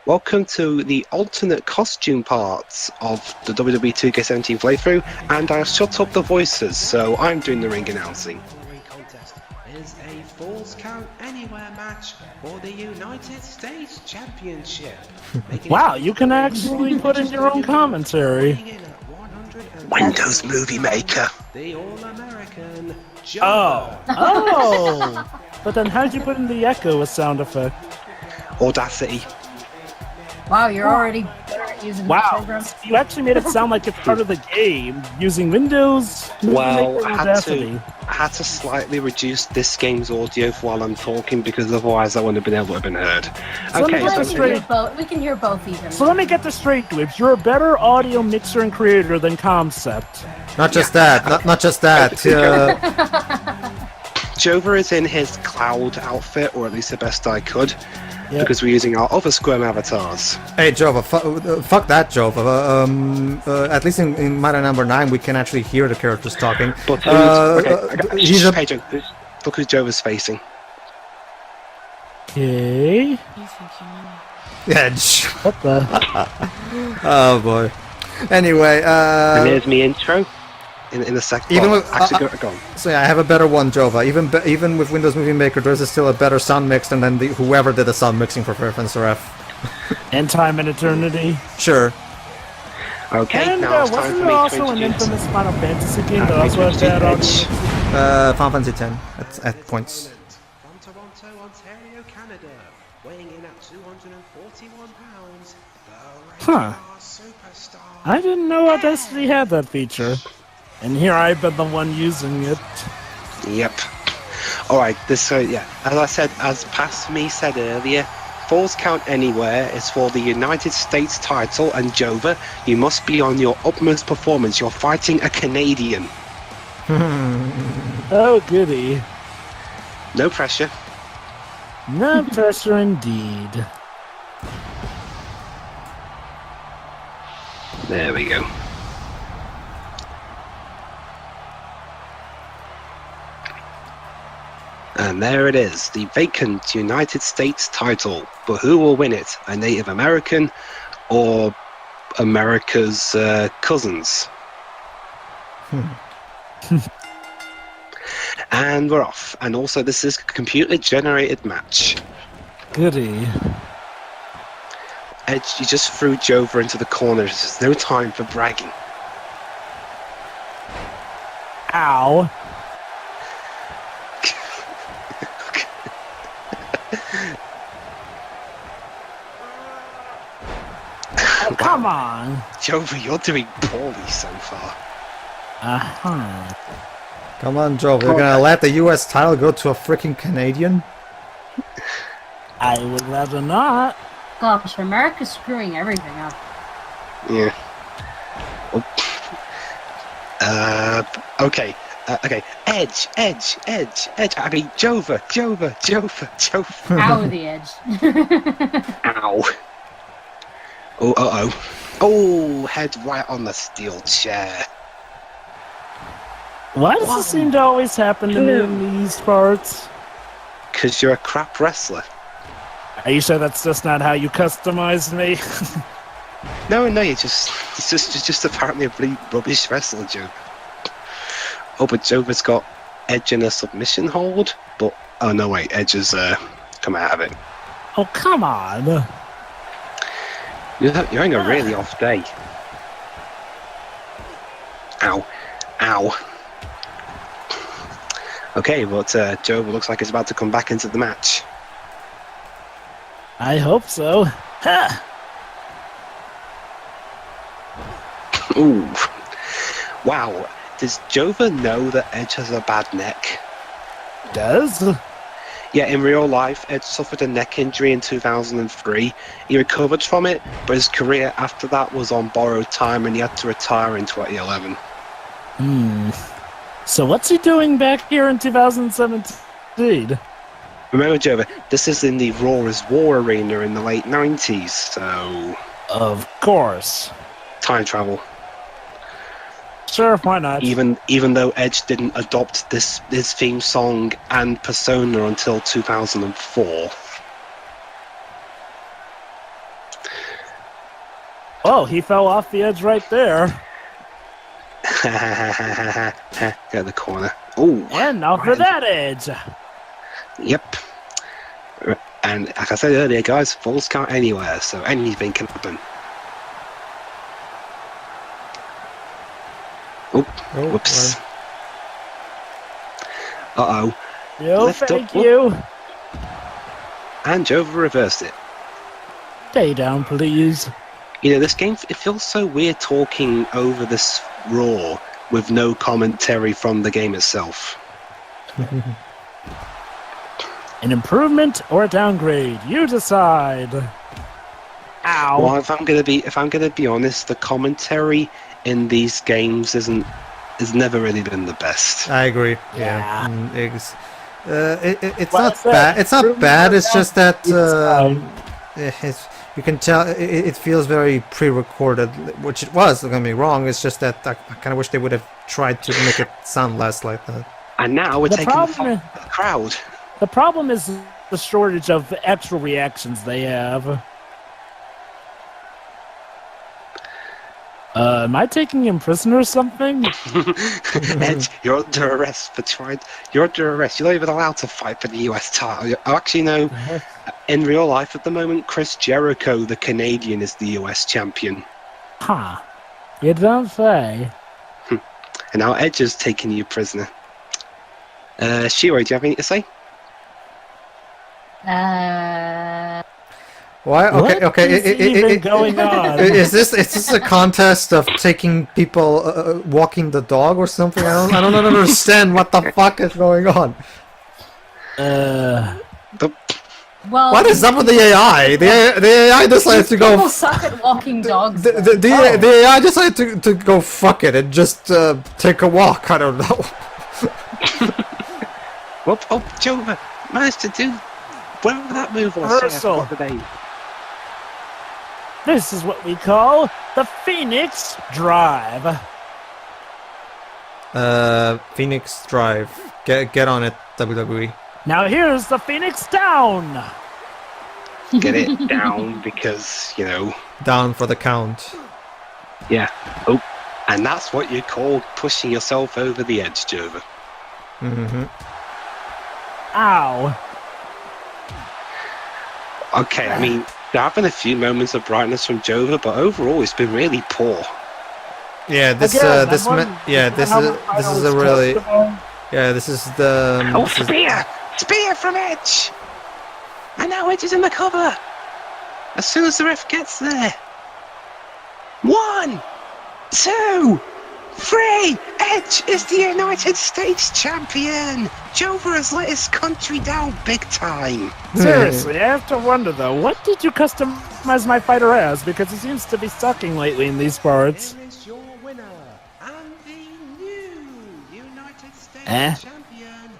Welcome to the alternate costume parts of the WWE 2K17 playthrough, and I've shut up the voices, so I'm doing the ring announcing. Contest is a Falls Count Anywhere match for the United States Championship. Wow, you can actually put in your own commentary. Windows Movie Maker. The All-American Oh! But then how'd you put in the echo with sound effect? Audacity. Wow, you're already better at using the program. You actually made it sound like it's part of the game, using Windows. Well, I Audacity. had to slightly reduce this game's audio while I'm talking, because otherwise I wouldn't have been able to have been heard. So Okay, we can hear both even. So let me get this straight, Dwibs. You're a better audio mixer and creator than Concept. Not just that. Not just that. Jova is in his cloud outfit, or at least the best I could. Yep. Because we're using our other Squirm avatars. Hey, Jova, fuck that, Jova. At least in Matter number 9, we can actually hear the characters talking. But hey, Joe, look who Jova's facing. Okay. Yeah. What the? Oh boy. Anyway. And here's me intro. In a second. Even well, with actually, go on. So yeah, I have a better one, Jova. Even with Windows Movie Maker, there's still a better sound mix than whoever did the sound mixing for Fairfence RF. And Time and Eternity. Sure. Okay, And now it's time wasn't for there me also to an introduce. infamous Final Fantasy game that also had bad audio? Final Fantasy 10 at points. from Toronto, Ontario, Canada, weighing in at 241 pounds, the Huh. superstar. I didn't know Audacity had that feature. And here I've been the one using it. Yep. Alright, as I said, as past me said earlier, Falls Count Anywhere is for the United States title, and Jova, you must be on your utmost performance. You're fighting a Canadian. Oh, goody. No pressure. No pressure indeed. There we go. And there it is, the vacant United States title. But who will win it? A Native American or America's cousins? And we're off. And also, this is a computer-generated match. Goody. Edge, you just threw Jova into the corner. There's no time for bragging. Ow. Oh, come on. Jova, you're doing poorly so far. Uh-huh. Come on, Jova. You're gonna let the U.S. title go to a freaking Canadian? I would rather not. Gosh, America's screwing everything up. Yeah. Okay. Okay. Edge. I mean, Jova. Out of the edge. Ow. Oh, uh-oh. Oh, head right on the steel chair. Why does this seem to always happen to me in these parts? Because you're a crap wrestler. Are you sure that's just not how you customized me? No, you're just apparently a really rubbish wrestler, Joe. Oh, but Jova's got Edge in a submission hold, but oh no, wait, Edge has come out of it. Oh, come on. You're having a really off day. Ow. Okay, but Jova looks like he's about to come back into the match. I hope so. Ha! Ooh. Wow. Does Jova know that Edge has a bad neck? Does? Yeah, in real life, Edge suffered a neck injury in 2003. He recovered from it, but his career after that was on borrowed time, and he had to retire in 2011. So what's he doing back here in 2017? Remember, Jova, this is in the Raw is War arena in the late 90s, so... Of course. Time travel. Sure, why not? Even though Edge didn't adopt this theme song and persona until 2004. Oh, he fell off the edge right there. Get the corner. Oh, And now for that edge. Yep. And like I said earlier, guys, falls count anywhere, so anything can happen. Oh, whoops. Uh-oh. Yo, Lift up, thank whoop. you. And Jova reversed it. Stay down, please. You know, this game, it feels so weird talking over this Raw with no commentary from the game itself. An improvement or a downgrade? You decide. Ow. Well, if I'm gonna be honest, the commentary in these games has never really been the best. I agree. Yeah. It's Well, not bad. It's not bad. It's just that you can tell it feels very pre-recorded, which it was. Don't get me wrong. It's just that I kind of wish they would have tried to make it sound less like that. And now we're The taking the problem- crowd. The problem is the shortage of actual reactions they have. Am I taking him prisoner or something? Edge, you're under arrest for trying. You're under arrest. You're not even allowed to fight for the US title. I actually know. In real life, at the moment, Chris Jericho, the Canadian, is the US champion. Huh. You don't say. And now Edge is taking you prisoner. Shiro, do you have anything to say? Why? What is even going on? Is this a contest of taking people walking the dog or something? I don't understand what the fuck is going on. Well, What is up with the AI? The AI decided to people go. suck at walking dogs. The AI decided to go fuck it and just take a walk. I don't know. Oh, Jova managed to do whatever that move was. Reversal. What today? This is what we call the Phoenix Drive. Phoenix Drive. Get on it, WWE. Now here's the Phoenix Down. Get it down because, you know. Down for the count. Yeah. Oh, and that's what you call pushing yourself over the edge, Jova. Mm-hmm. Ow. Okay, I mean, there have been a few moments of brightness from Jova, but overall it's been really poor. Yeah, this Again, this that one- this is a really this is the Oh, this is- spear! Spear from Edge! And now Edge is in the cover! As soon as the ref gets there. 1, 2, 3! Edge is the United States champion! Jova has let his country down big time. Seriously, I have to wonder though, what did you customize my fighter as? Because he seems to be sucking lately in these parts. Here is your winner and the new United States Eh? champion,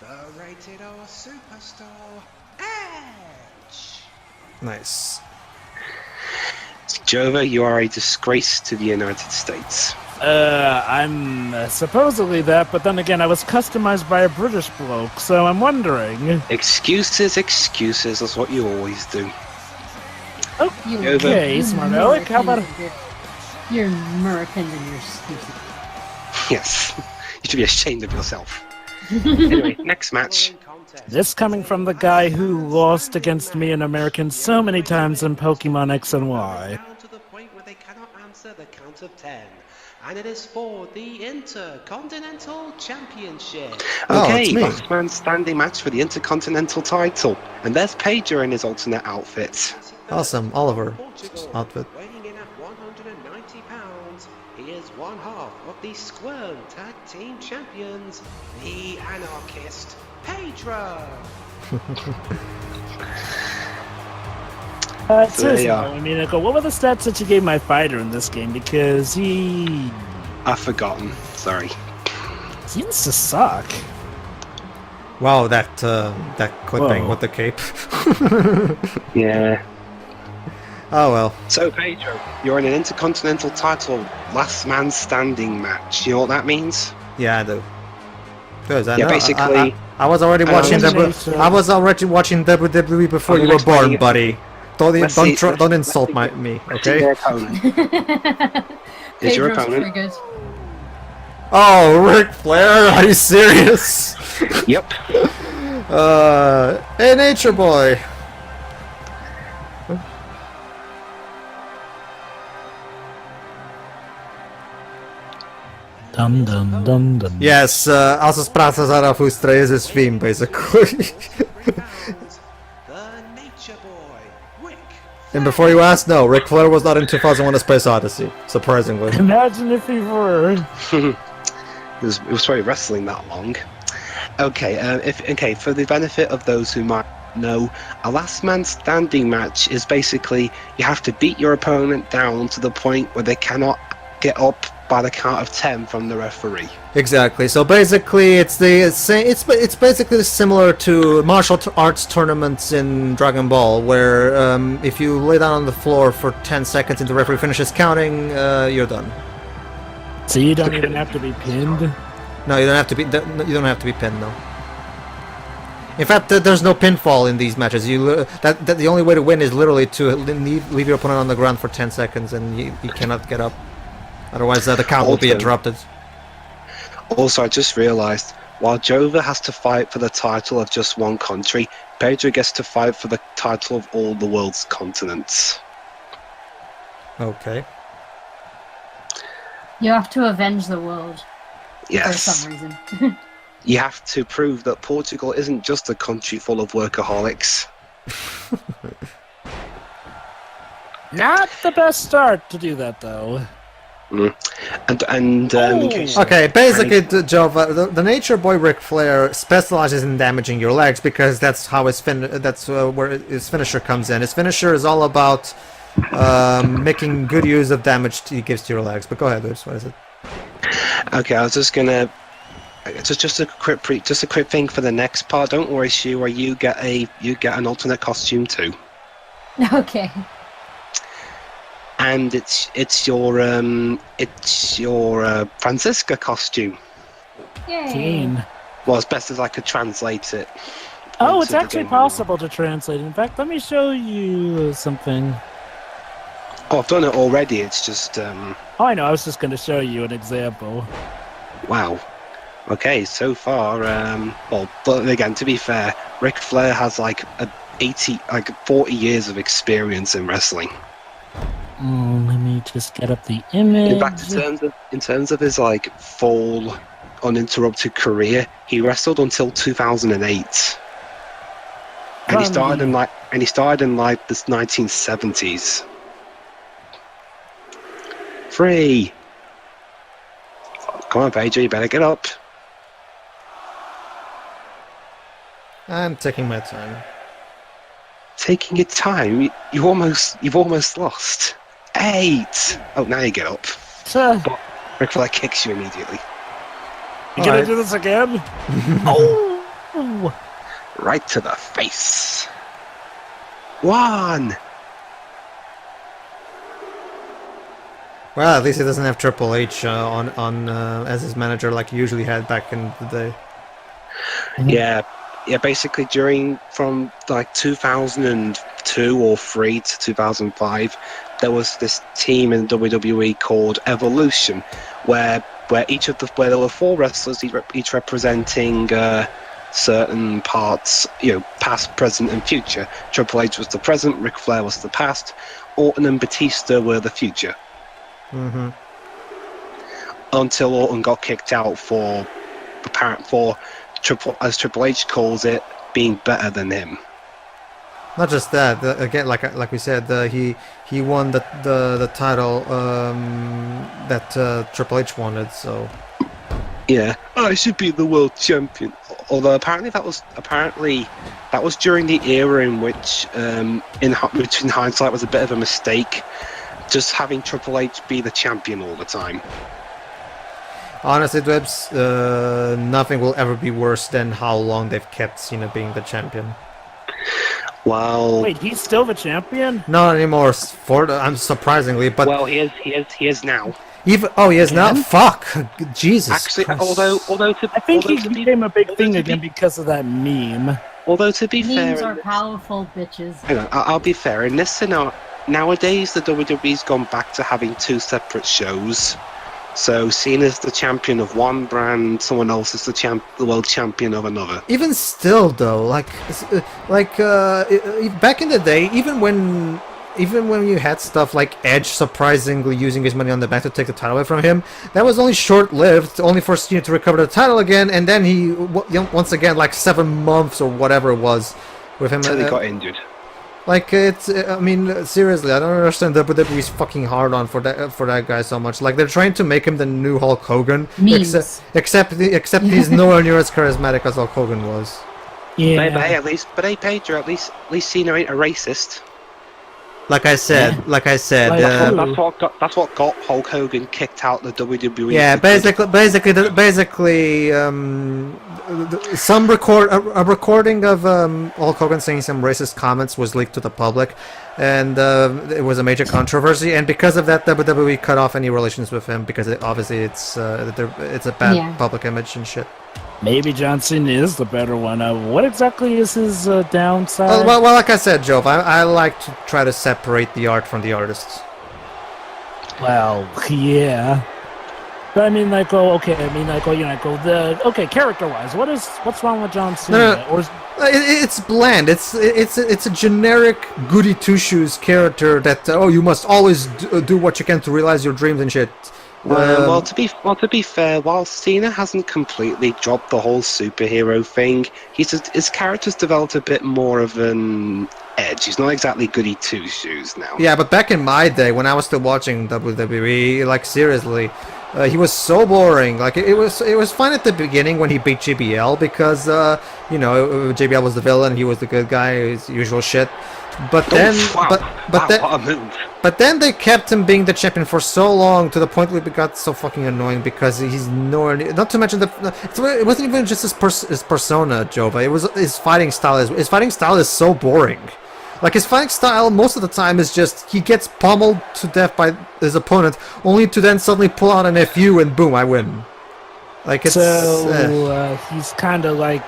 the Rated R Superstar, Edge. nice. Jova, you are a disgrace to the United States. I'm supposedly that, but then again, I was customized by a British bloke, so I'm wondering. Excuses, that's what you always do. Okay, smart Alec, how about... You're American and you're stupid. Yes, you should be ashamed of yourself. Anyway, next match. This coming from the guy who lost against me and American so many times in Pokemon X and Y. Down to the point where they cannot answer the count of 10. And it is for the Intercontinental Championship. Oh, Okay, it's me. last man standing match for the Intercontinental title. And there's Pedro in his alternate outfit. Awesome, Oliver outfit. Weighing in at 190 pounds, he is one half of the Squirm Tag Team Champions, the Anarchist, Pedro. It's So there his you though. are. I mean, I go, what were the stats that you gave my fighter in this game? Because he I've forgotten, sorry. seems to suck. Wow, that clipping Whoa. with the cape. Yeah. Oh well. So Pedro, you're in an Intercontinental title last man standing match. You know what that means? Yeah, I do. Good. I Yeah, know. basically- I was already watching Congratulations. I was already watching WWE before I'm you were born, explaining it. buddy. don't insult me, okay? Your opponent. Is your Pedro's opponent? triggered. Oh, Ric Flair, are you serious? Yep. Hey, Nature Boy. Dum dum dum dum. Yes, also sprawdza zaraz ustra is his theme, basically. The Nature Boy, Rick. And before you ask, no, Ric Flair was not in 2001: A Space Odyssey, surprisingly. Imagine if he were. It was probably wrestling that long. Okay, for the benefit of those who might know, a last man standing match is basically you have to beat your opponent down to the point where they cannot get up by the count of 10 from the referee. Exactly. So basically, it's basically similar to martial arts tournaments in Dragon Ball, where if you lay down on the floor for 10 seconds and the referee finishes counting, you're done. So you don't even have to be pinned? No, you don't have to be. You don't have to be pinned. No. In fact, there's no pinfall in these matches. That the only way to win is literally to leave your opponent on the ground for 10 seconds, and you cannot get up. Otherwise, the count will be interrupted. Also, I just realised, while Jova has to fight for the title of just one country, Pedro gets to fight for the title of all the world's continents. Okay. You have to avenge the world for Yes. some reason. You have to prove that Portugal isn't just a country full of workaholics. Not the best start to do that, though. In case Okay, basically, Jova, the Nature Boy Ric Flair specializes in damaging your legs because that's how where his finisher comes in. His finisher is all about making good use of damage he gives to your legs. But go ahead, Dwibs, what is it? Okay, I was just gonna just a quick thing for the next part. Don't worry, Shua, you get an alternate costume too. Okay. And it's your Francisca costume. Yay. Keen. Well, as best as I could translate it. Oh, into it's the actually game. possible to translate. In fact, let me show you something. Oh, I've done it already. It's just Oh, I know. I was just going to show you an example. wow. Okay, so far, well, but again, to be fair, Ric Flair has like 40 years of experience in wrestling. Let me just get up the image. In fact, in terms of his like full uninterrupted career, he wrestled until 2008, and he started in like this 1970s. 3. Come on, Pedro, you better get up. I'm taking my time. Taking your time. You've almost lost. 8. Oh, now you get up. So, But Ric Flair kicks you immediately. you gonna Alright. do this again? Oh! Right to the face. 1. Well, at least he doesn't have Triple H on as his manager like he usually had back in the day. Yeah, basically from like 2002 or 3 to 2005, there was this team in WWE called Evolution, where there were 4 wrestlers, each representing certain parts, past, present, and future. Triple H was the present, Ric Flair was the past, Orton and Batista were the future. Mm-hmm. Until Orton got kicked out for Triple H calls it, being better than him. Not just that. Again, like we said, he won the title that Triple H wanted. So Yeah, I should be the world champion. Although apparently that was during the era in which, which in hindsight was a bit of a mistake, just having Triple H be the champion all the time. honestly, Dwibs, nothing will ever be worse than how long they've kept Cena being the champion. Well, Wait, he's still the champion? Not anymore. I'm surprisingly, but well, he is now. even he is now. Fuck, Jesus. Actually, Christ. although I think he became a big thing again because of that meme. Although to be Memes fair, are powerful bitches. hang on, I'll be fair. In this scenario, nowadays the WWE's gone back to having 2 separate shows. So, Cena's the champion of one brand, someone else is the world champion of another. Even still, though, back in the day, even when you had stuff like Edge surprisingly using his money on the bank to take the title away from him, that was only short-lived, only for Cena to recover the title again, and then he, once again, like 7 months or whatever it was, with him... Until he got injured. Like, it's, I mean, seriously, I don't understand WWE's fucking hard on for that guy so much. Like, they're trying to make him the new Hulk Hogan, Memes. except he's nowhere near as charismatic as Hulk Hogan was. Yeah. But hey, Pedro, at least Cena ain't a racist. Like I said, Like, That's what got Hulk Hogan kicked out the WWE. yeah, basically, a recording of Hulk Hogan saying some racist comments was leaked to the public, and it was a major controversy. And because of that, WWE cut off any relations with him because obviously it's a bad public image and shit. Maybe John Cena is the better one. What exactly is his downside? Well, like I said, Joe, I like to try to separate the art from the artists. Well, yeah. But I mean, character-wise, what's wrong with John Cena? No. Or is, It's bland. It's a generic goody two shoes character that you must always do what you can to realize your dreams and shit. Well, to be fair, while Cena hasn't completely dropped the whole superhero thing, his character's developed a bit more of an edge. He's not exactly goody two shoes now. Yeah, but back in my day, when I was still watching WWE, like seriously, he was so boring. Like it was fine at the beginning when he beat JBL because JBL was the villain, he was the good guy, his usual shit. But then, but then they kept him being the champion for so long to the point where it got so fucking annoying because he's nowhere near, not to mention it wasn't even just his persona, Jova. It was his fighting style. His fighting style is so boring. Like his fighting style most of the time is just he gets pummeled to death by his opponent, only to then suddenly pull out an FU and boom, I win. Like it's he's kind of like.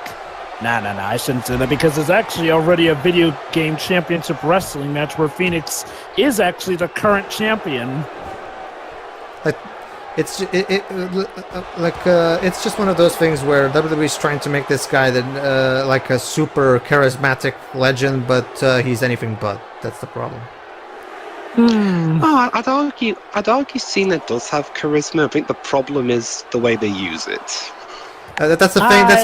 Nah, I shouldn't say that because there's actually already a video game championship wrestling match where Phoenix is actually the current champion. It's just one of those things where WWE's trying to make this guy like a super charismatic legend, but he's anything but. That's the problem. Oh, I'd argue Cena does have charisma. I think the problem is the way they use it. That's the thing. That's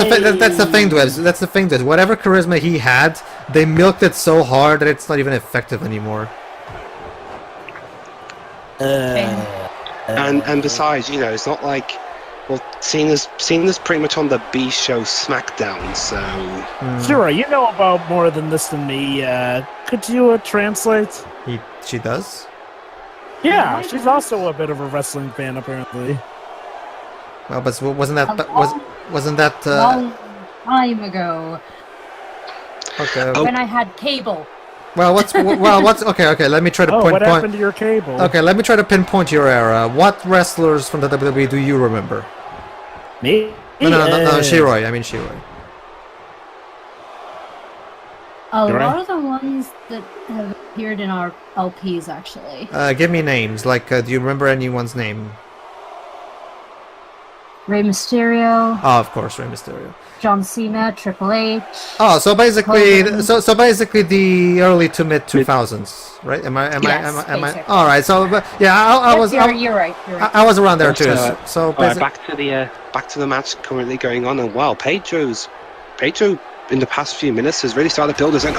the thing, Dwibs. That's the thing, Dwibs. Whatever charisma he had, they milked it so hard that it's not even effective anymore. And besides, it's not like, well, Cena's pretty much on the B show SmackDown, so. Sure, you know about more than this than me. Could you translate? She does. Yeah, she's also a bit of a wrestling fan, apparently. Well, but wasn't that long time ago? Okay. When I had cable. What's okay? Let me try to pinpoint. What happened to your cable? Okay, let me try to pinpoint your era. What wrestlers from the WWE do you remember? Me? No, Shiroi. I mean Shiroi. A lot of the ones that have appeared in our LPs, actually. Give me names. Like, do you remember anyone's name? Rey Mysterio. Oh, of course, Rey Mysterio. John Cena, Triple H. Oh, so basically the early to mid 2000s, right? Am I? All right. So, You're right. I was around there too. So back to the match currently going on, and wow, Pedro in the past few minutes has really started to build us, and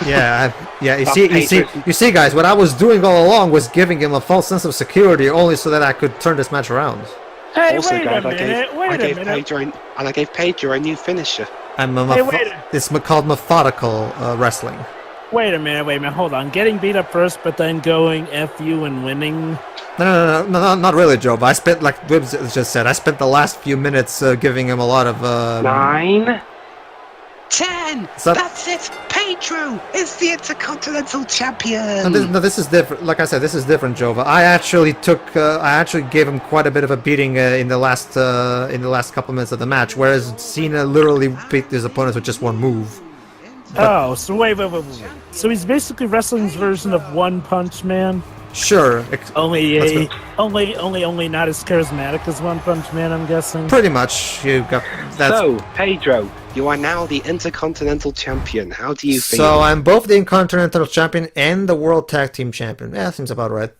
yeah. You see, guys, what I was doing all along was giving him a false sense of security, only so that I could turn this match around. Hey, also, wait guys, a minute. I gave Pedro a new finisher. It's called methodical wrestling. Wait a minute, hold on. Getting beat up first, but then going FU and winning? No, not really, Joe. But I spent, like Dwibs just said, I spent the last few minutes giving him a lot of... 9, 10! That's it! Pedro is the Intercontinental Champion! No, this is different. Like I said, this is different, Jova. I actually gave him quite a bit of a beating in the last couple minutes of the match, whereas Cena literally beat his opponents with just one move. Oh, so wait. So he's basically wrestling's version of One Punch Man. Sure. Only not as charismatic as One Punch Man, I'm guessing. Pretty much. You got that. So, Pedro, you are now the Intercontinental Champion. How do you feel? So I'm both the Intercontinental Champion and the World Tag Team Champion. Yeah, seems about right.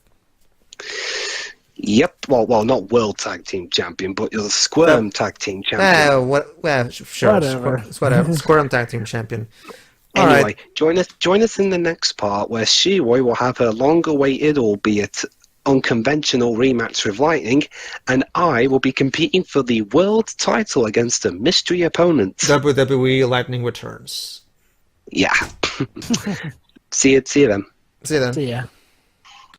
Yep. Well, not World Tag Team Champion, but you're the Squirm Tag Team Champion. Sure. Whatever. Whatever. Squirm Tag Team Champion. All Anyway, right. join us in the next part where Shiroy will have her long-awaited, albeit unconventional rematch with Lightning, and I will be competing for the world title against a mystery opponent. WWE Lightning returns. Yeah. See you then. See you then. So yeah.